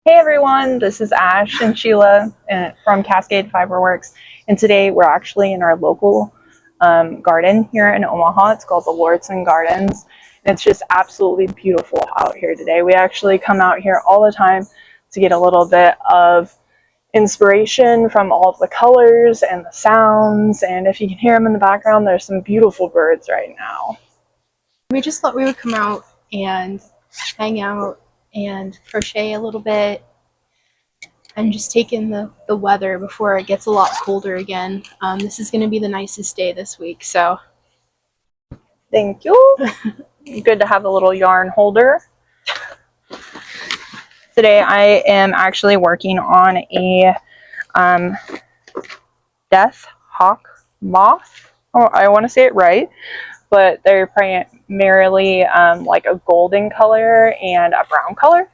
Hey everyone, this is Ash and Sheila from Cascade Fiberworks, and today we're actually in our local garden here in Omaha. It's called the Lordson Gardens, and it's just absolutely beautiful out here today. We actually come out here all the time to get a little bit of inspiration from all of the colors and the sounds, and if you can hear them in the background, there's some beautiful birds right now. We just thought we would come out and hang out and crochet a little bit and just take in the weather before it gets a lot colder again. This is going to be the nicest day this week, so. Thank you. Good to have a little yarn holder. Today I am actually working on a death hawk moth. Oh, I want to say it right, but they're primarily like a golden color and a brown color.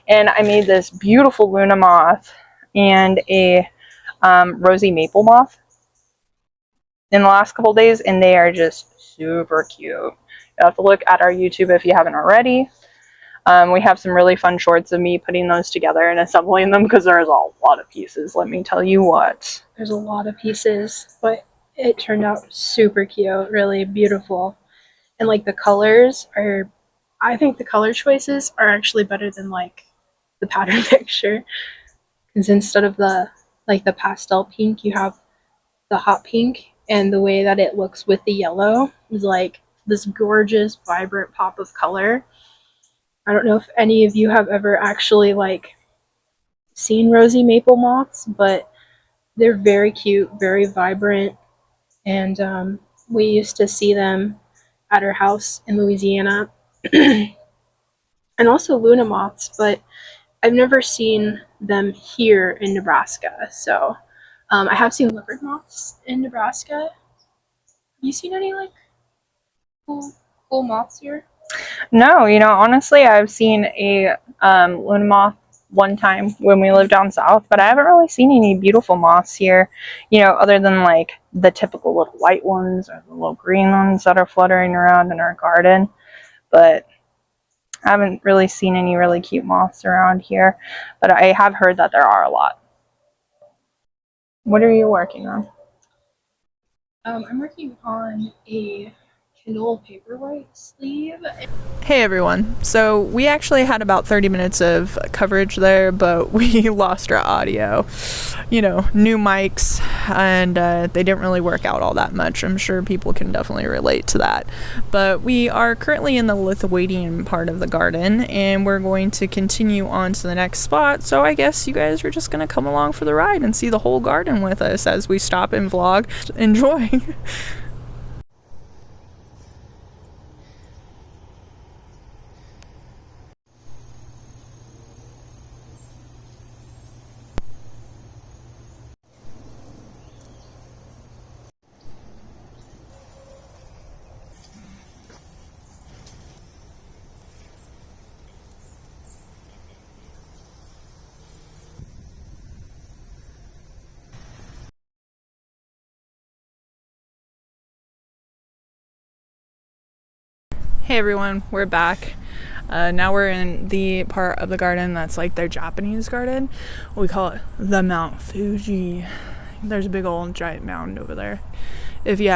And I made this beautiful Luna moth and a rosy maple moth in the last couple days, and they are just super cute. You'll have to look at our YouTube if you haven't already. We have some really fun shorts of me putting those together and assembling them because there's a lot of pieces, let me tell you what. There's a lot of pieces, but it turned out super cute, really beautiful. And like the colors are, I think the color choices are actually better than like the pattern picture. Because instead of the pastel pink, you have the hot pink, and the way that it looks with the yellow is like this gorgeous, vibrant pop of color. I don't know if any of you have ever actually like seen rosy maple moths, but they're very cute, very vibrant, and we used to see them at our house in Louisiana. And also Luna moths, but I've never seen them here in Nebraska. So I have seen leopard moths in Nebraska. Have you seen any like cool moths here? No, honestly, I've seen a Luna moth one time when we lived down south, but I haven't really seen any beautiful moths here, other than like the typical little white ones or the little green ones that are fluttering around in our garden. But I haven't really seen any really cute moths around here, but I have heard that there are a lot. What are you working on? I'm working on a Kindle Paperwhite sleeve. Hey everyone, so we actually had about 30 minutes of coverage there, but we lost our audio. New mics, and they didn't really work out all that much. I'm sure people can definitely relate to that. But we are currently in the Lithuanian part of the garden, and we're going to continue on to the next spot, so I guess you guys are just going to come along for the ride and see the whole garden with us as we stop and vlog. Enjoy! Hey everyone, we're back. Now we're in the part of the garden that's like their Japanese garden. We call it the Mount Fuji. There's a big old giant mountain over there. If you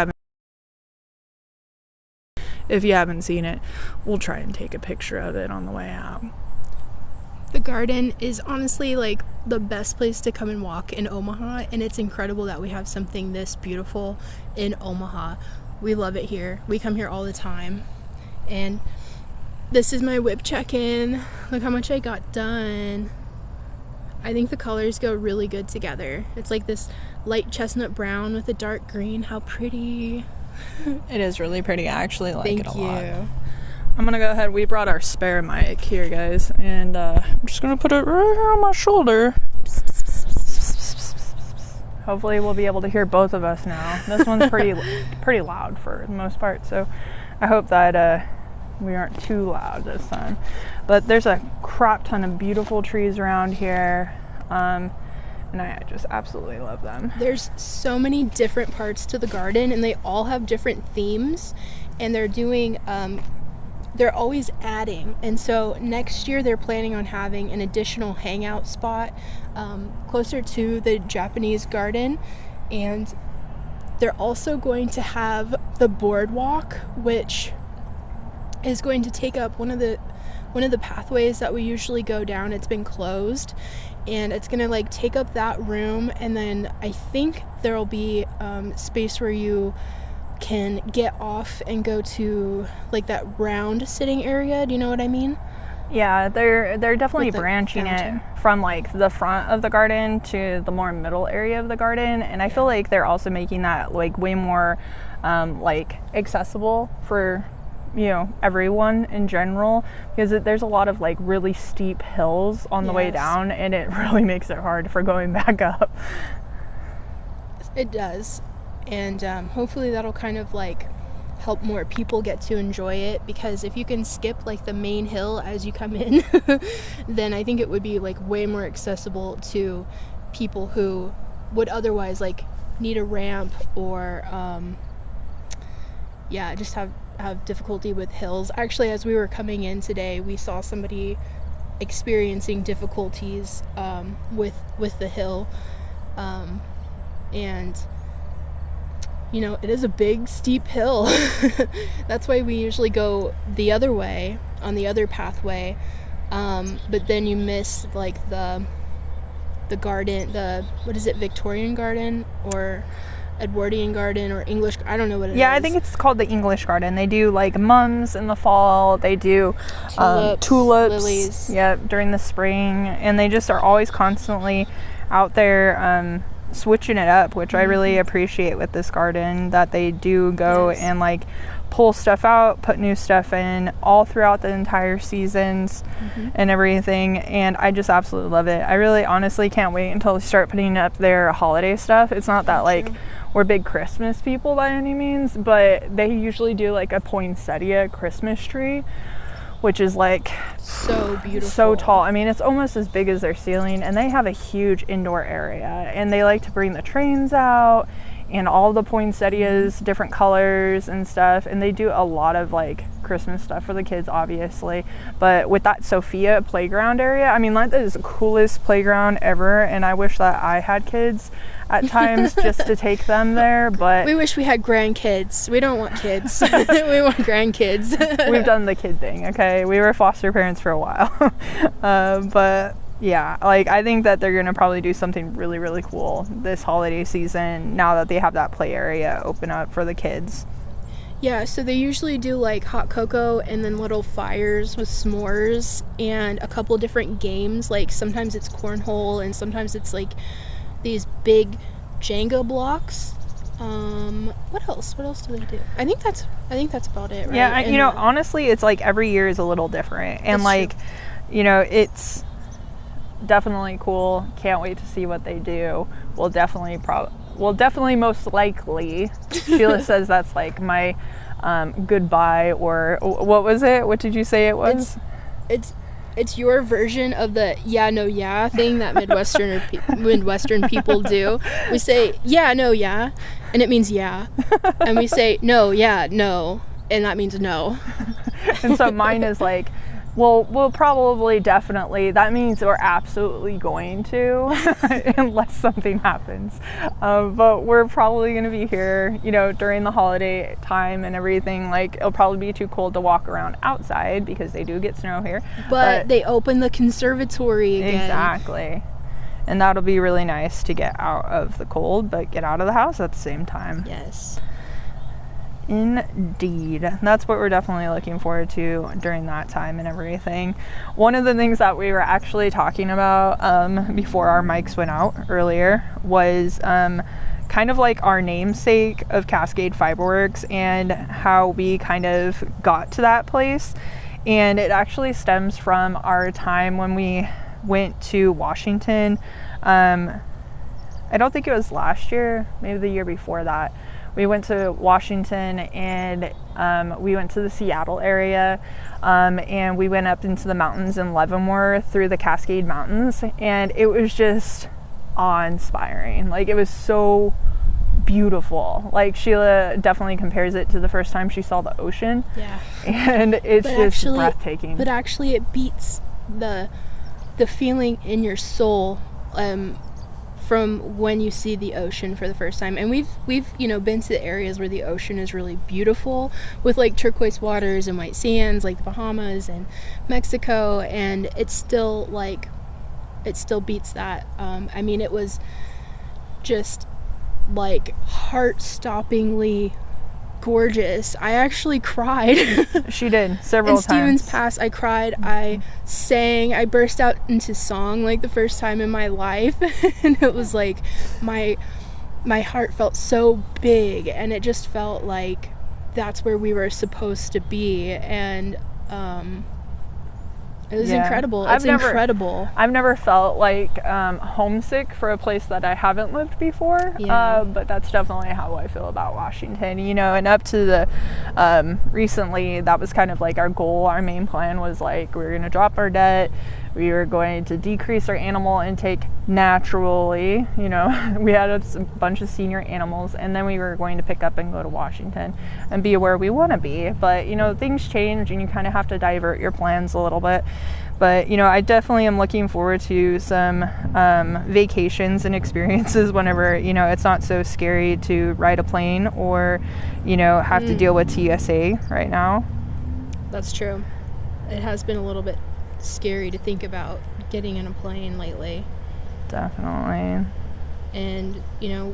haven't seen it, we'll try and take a picture of it on the way out. The garden is honestly like the best place to come and walk in Omaha, and it's incredible that we have something this beautiful in Omaha. We love it here. We come here all the time. And this is my whip check-in. Look how much I got done. I think the colors go really good together. It's like this light chestnut brown with a dark green. How pretty. It is really pretty. I actually like it a lot. Thank you. I'm gonna go ahead. We brought our spare mic here, guys, and I'm just gonna put it right here on my shoulder. Hopefully we'll be able to hear both of us now. This one's pretty loud for the most part, so I hope that we aren't too loud this time. But there's a crop ton of beautiful trees around here, and I just absolutely love them. There's so many different parts to the garden, and they all have different themes, and they're doing they're always adding. And so next year they're planning on having an additional hangout spot closer to the Japanese garden, and they're also going to have the boardwalk, which is going to take up one of the pathways that we usually go down. It's been closed, and it's gonna like take up that room, and then I think there'll be space where you can get off and go to like that round sitting area. Do you know what I mean? Yeah, they're definitely With the branching fountain. it from like the front of the garden to the more middle area of the garden, and I feel like they're also making that like way more like accessible for, you know, everyone in general, because there's a lot of like really steep hills on the way Yes. down, and it really makes it hard for going back up. It does, and hopefully that'll kind of like help more people get to enjoy it, because if you can skip like the main hill as you come in, then I think it would be like way more accessible to people who would otherwise like need a ramp or just have difficulty with hills. Actually, as we were coming in today, we saw somebody experiencing difficulties with the hill, and you know, it is a big steep hill. That's why we usually go the other way on the other pathway, but then you miss like the garden, what is it, Victorian garden or Edwardian garden or English, I don't know what it is. Yeah, I think it's called the English garden. They do like mums in the fall, they do tulips, lilies. Yeah, during the spring, and they just are always constantly out there switching it up, which I really appreciate with this garden, that they do go Yes. and like pull stuff out, put new stuff in all throughout the entire seasons and everything, and I just absolutely love it. I really honestly can't wait until they start putting up their holiday stuff. It's not that like we're big Christmas people by any means, but they usually do like a poinsettia Christmas tree, which is like So beautiful. so tall. I mean, it's almost as big as their ceiling, and they have a huge indoor area, and they like to bring the trains out and all the poinsettias, different colors and stuff, and they do a lot of like Christmas stuff for the kids, obviously. But with that Sophia playground area, I mean, that is the coolest playground ever, and I wish that I had kids at times just to take them there, but We wish we had grandkids. We don't want kids. We want grandkids. we've done the kid thing, okay? We were foster parents for a while. But yeah, like I think that they're gonna probably do something really, really cool this holiday season now that they have that play area open up for the kids. Yeah, so they usually do like hot cocoa and then little fires with s'mores and a couple different games. Like sometimes it's cornhole and sometimes it's like these big Jenga blocks. What else? What else do they do? I think that's about it, right? Yeah, And you know, honestly, it's like every year is a little different, and That's like, true. you know, it's definitely cool. Can't wait to see what they do. We'll definitely most likely. Sheila says that's like my goodbye, or what was it? What did you say it was? it's your version of the yeah no yeah thing that Midwestern people do. We say yeah no yeah, and it means yeah, and we say no yeah no, and that means no. And so mine is like, well, we'll probably definitely, that means we're absolutely going to, unless something happens. But we're probably going to be here, you know, during the holiday time and everything. Like, it'll probably be too cold to walk around outside because they do get snow here. But they open the conservatory again. Exactly. And that'll be really nice to get out of the cold, but get out of the house at the same time. Yes. Indeed. That's what we're definitely looking forward to during that time and everything. One of the things that we were actually talking about before our mics went out earlier was kind of like our namesake of Cascade Fiberworks and how we kind of got to that place. And it actually stems from our time when we went to Washington. I don't think it was last year, maybe the year before that. We went to Washington and we went to the Seattle area and we went up into the mountains in Leavenworth through the Cascade Mountains, and it was just awe-inspiring. Like, it was so beautiful. Like, Sheila definitely compares it to the first time she saw the ocean. Yeah. And it's just breathtaking. But actually it beats the feeling in your soul from when you see the ocean for the first time. And we've been to the areas where the ocean is really beautiful, with like turquoise waters and white sands, like the Bahamas and Mexico, and it still beats that. I mean, it was just like heart-stoppingly gorgeous. I actually cried. She did several in Stevens times. Pass, I cried. I sang. I burst out into song like the first time in my life, and it was like my heart felt so big, and it just felt like that's where we were supposed to be, and it was incredible. It's incredible. I've never felt like homesick for a place that I haven't lived before. Yeah. But that's definitely how I feel about Washington. And up to the recently, that was kind of like our goal. Our main plan was like, we were going to drop our debt. We were going to decrease our animal intake naturally. We had a bunch of senior animals, and then we were going to pick up and go to Washington and be where we want to be. But, things change, and you kind of have to divert your plans a little bit. But, I definitely am looking forward to some vacations and experiences whenever, it's not so scary to ride a plane or, have to deal with TSA right now. That's true. It has been a little bit scary to think about getting in a plane lately. Definitely. And,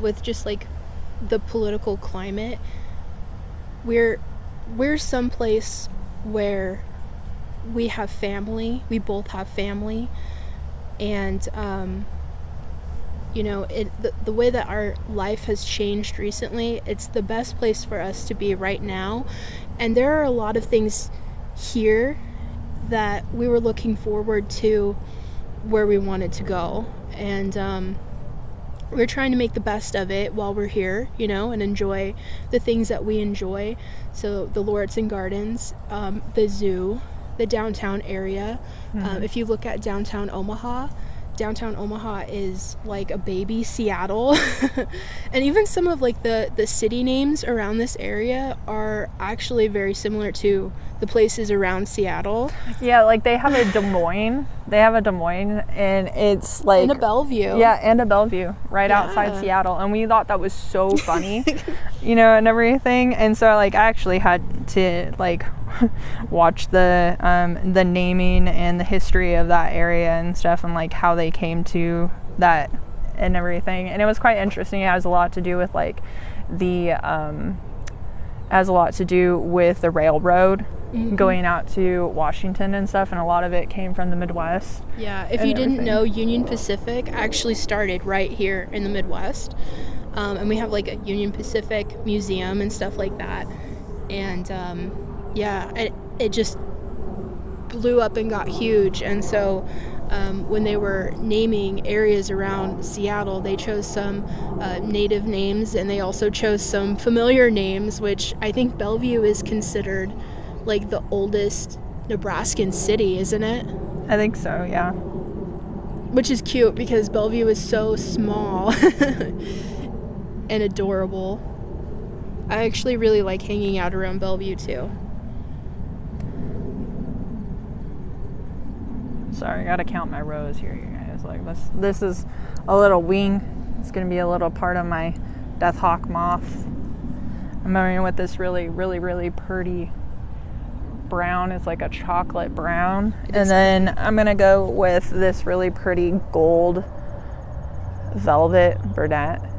with just like the political climate, we're someplace where we have family. We both have family, and the way that our life has changed recently, it's the best place for us to be right now. And there are a lot of things here that we were looking forward to where we wanted to go, and we're trying to make the best of it while we're here, and enjoy the things that we enjoy. So the Lords and Gardens, the zoo, the downtown area. If you look at downtown Omaha is like a baby Seattle. And even some of like the city names around this area are actually very similar to the places around Seattle. Yeah, like they have a Des Moines. And it's like... And a Bellevue. Yeah, and a Bellevue right outside Seattle. And we thought that was so funny, and everything. And so like I actually had to like watch the naming and the history of that area and stuff, and like how they came to that and everything. And it was quite interesting. It has a lot to do with like the railroad going out to Washington and stuff, and a lot of it came from the Midwest. Yeah, if you didn't know, Union Pacific actually started right here in the Midwest. And we have like a Union Pacific museum and stuff like that. And it just blew up and got huge. And so when they were naming areas around Seattle, they chose some native names, and they also chose some familiar names, which I think Bellevue is considered like the oldest Nebraskan city, isn't it? I think so, yeah. Which is cute because Bellevue is so small and adorable. I actually really like hanging out around Bellevue too. Sorry, I gotta count my rows here, you guys. Like this is a little wing. It's gonna be a little part of my Death Hawk moth. I'm going with this really, really, really pretty brown. It's like a chocolate brown. And then I'm gonna go with this really pretty gold velvet burnette.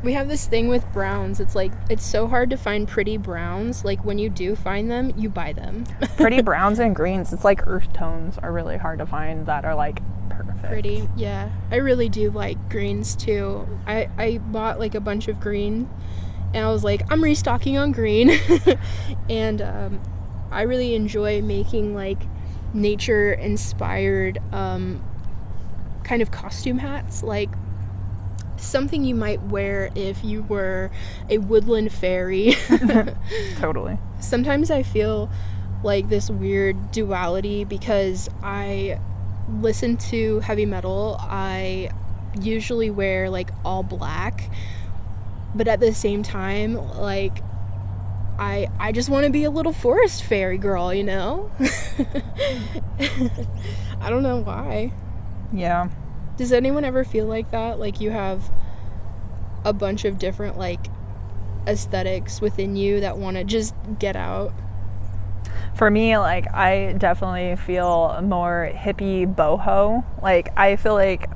We have this thing with browns. It's like, it's so hard to find pretty browns. Like when you do find them, you buy them. Pretty browns and greens. It's like earth tones are really hard to find that are like perfect. Pretty, yeah. I really do like greens too. I bought like a bunch of green, and I was like, I'm restocking on green. And I really enjoy making like nature inspired kind of costume hats, like something you might wear if you were a woodland fairy. Totally. Sometimes I feel like this weird duality because I listen to heavy metal, I usually wear like all black, but at the same time, like I just want to be a little forest fairy girl, you know? I don't know why. Yeah. Does anyone ever feel like that? Like you have a bunch of different like aesthetics within you that want to just get out? For me, like, I definitely feel more hippie boho. Like, I feel like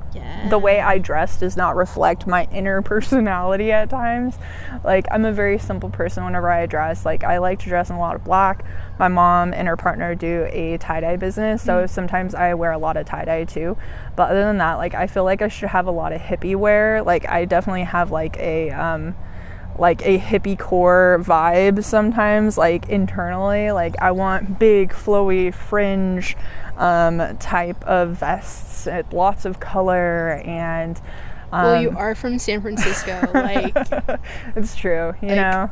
the way I dress does not reflect my inner personality at times. Like, I'm a very simple person whenever I dress. Like, I like to dress in a lot of black. My mom and her partner do a tie-dye business, so sometimes I wear a lot of tie-dye too. But other than that, like, I feel like I should have a lot of hippie wear. Like, I definitely have like a hippie core vibe sometimes, like internally. Like I want big flowy fringe type of vests, lots of color, and well, you are from San Francisco, like it's true, you like, know.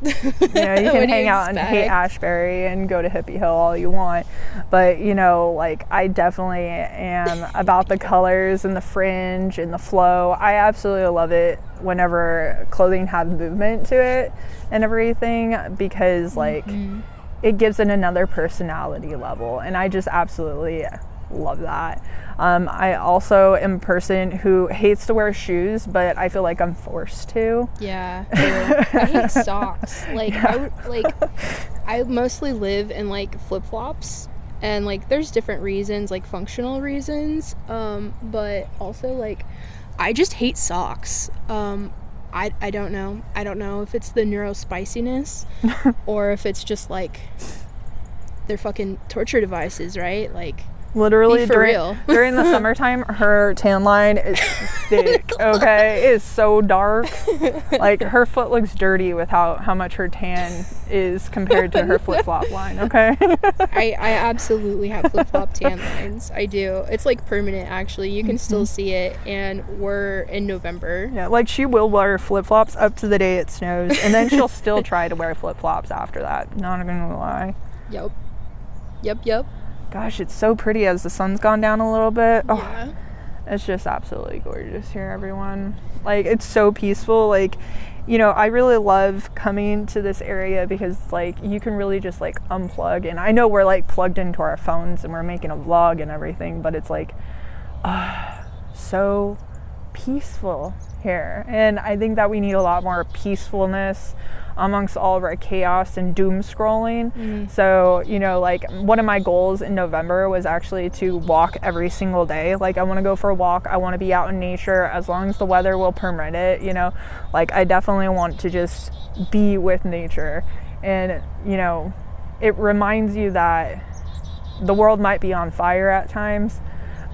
You know, you can hang out in Haight-Ashbury and go to Hippie Hill all you want, but you know, like I definitely am about the colors and the fringe and the flow. I absolutely love it whenever clothing has movement to it and everything, because like it gives it another personality level, and I just absolutely love that. I also am a person who hates to wear shoes, but I feel like I'm forced to. Yeah, I hate socks. Like I mostly live in like flip-flops, and like there's different reasons, like functional reasons, but also like I just hate socks. I don't know if it's the neurospiciness or if it's just like they're fucking torture devices, right? Like literally during the summertime, her tan line is thick. Okay, it is so dark. Like her foot looks dirty with how much her tan is compared to her flip-flop line. Okay. I absolutely have flip-flop tan lines. I do. It's like permanent, actually. You can still see it, and we're in November. Yeah, like she will wear flip-flops up to the day it snows, and then she'll still try to wear flip-flops after that. Not gonna lie. Yep. Gosh, it's so pretty as the sun's gone down a little bit. Oh, Yeah. it's just absolutely gorgeous here, everyone. Like, it's so peaceful. Like, you know, I really love coming to this area because, like, you can really just, like, unplug. And I know we're, like, plugged into our phones and we're making a vlog and everything, but it's, like, so peaceful here. And I think that we need a lot more peacefulness amongst all of our chaos and doom scrolling. So, you know, like one of my goals in November was actually to walk every single day. Like I want to go for a walk. I want to be out in nature as long as the weather will permit it, you know. Like I definitely want to just be with nature. And, you know, it reminds you that the world might be on fire at times,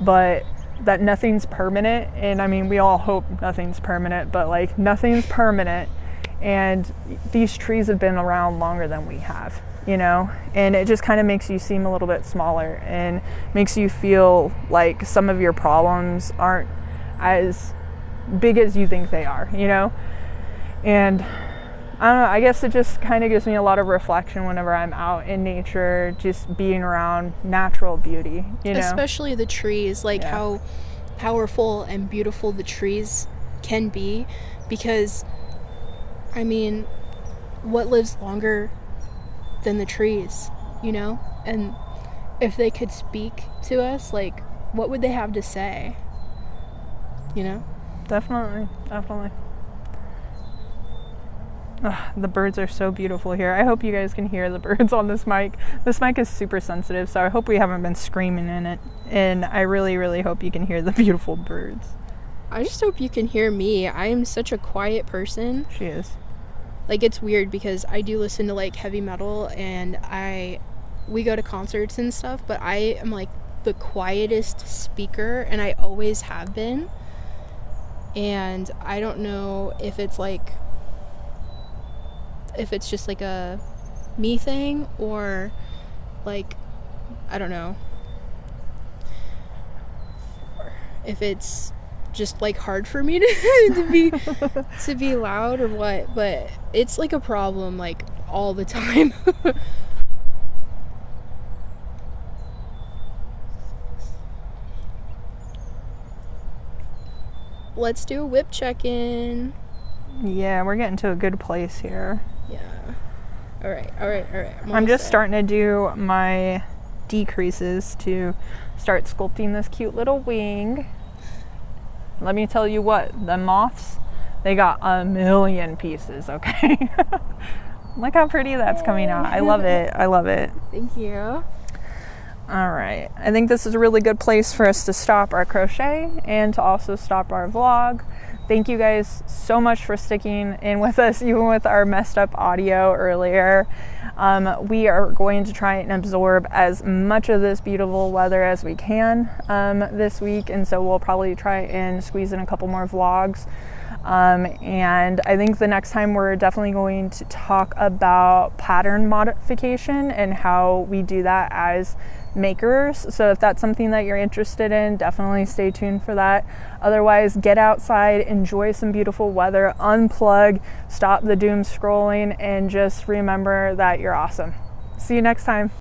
but that nothing's permanent. And I mean, we all hope nothing's permanent, but like nothing's permanent. And these trees have been around longer than we have, you know, and it just kind of makes you seem a little bit smaller and makes you feel like some of your problems aren't as big as you think they are, you know. And I don't know, I guess it just kind of gives me a lot of reflection whenever I'm out in nature, just being around natural beauty, you know. Especially the trees, like how powerful and beautiful the trees can be, because I mean, what lives longer than the trees, you know? And if they could speak to us, like, what would they have to say? You know? Definitely. Ugh, the birds are so beautiful here. I hope you guys can hear the birds on this mic. This mic is super sensitive, so I hope we haven't been screaming in it. And I really, really hope you can hear the beautiful birds. I just hope you can hear me. I am such a quiet person. She is. Like, it's weird because I do listen to, like, heavy metal, and we go to concerts and stuff, but I am, like, the quietest speaker, and I always have been. And I don't know if it's, like, if it's just, like, a me thing, or, like, I don't know. If it's just like hard for me to be loud or what, but it's like a problem like all the time. let's do a whip check-in. Yeah, we're getting to a good place here. Yeah. All right. I'm just starting to do my decreases to start sculpting this cute little wing. Let me tell you what, the moths, they got a million pieces, okay? Look how pretty that's coming out. I love it. I love it. Thank you. All right. I think this is a really good place for us to stop our crochet and to also stop our vlog. Thank you guys so much for sticking in with us, even with our messed up audio earlier. We are going to try and absorb as much of this beautiful weather as we can this week, and so we'll probably try and squeeze in a couple more vlogs. And I think the next time we're definitely going to talk about pattern modification and how we do that as makers. So if that's something that you're interested in, definitely stay tuned for that. Otherwise, get outside, enjoy some beautiful weather, unplug, stop the doom scrolling, and just remember that you're awesome. See you next time.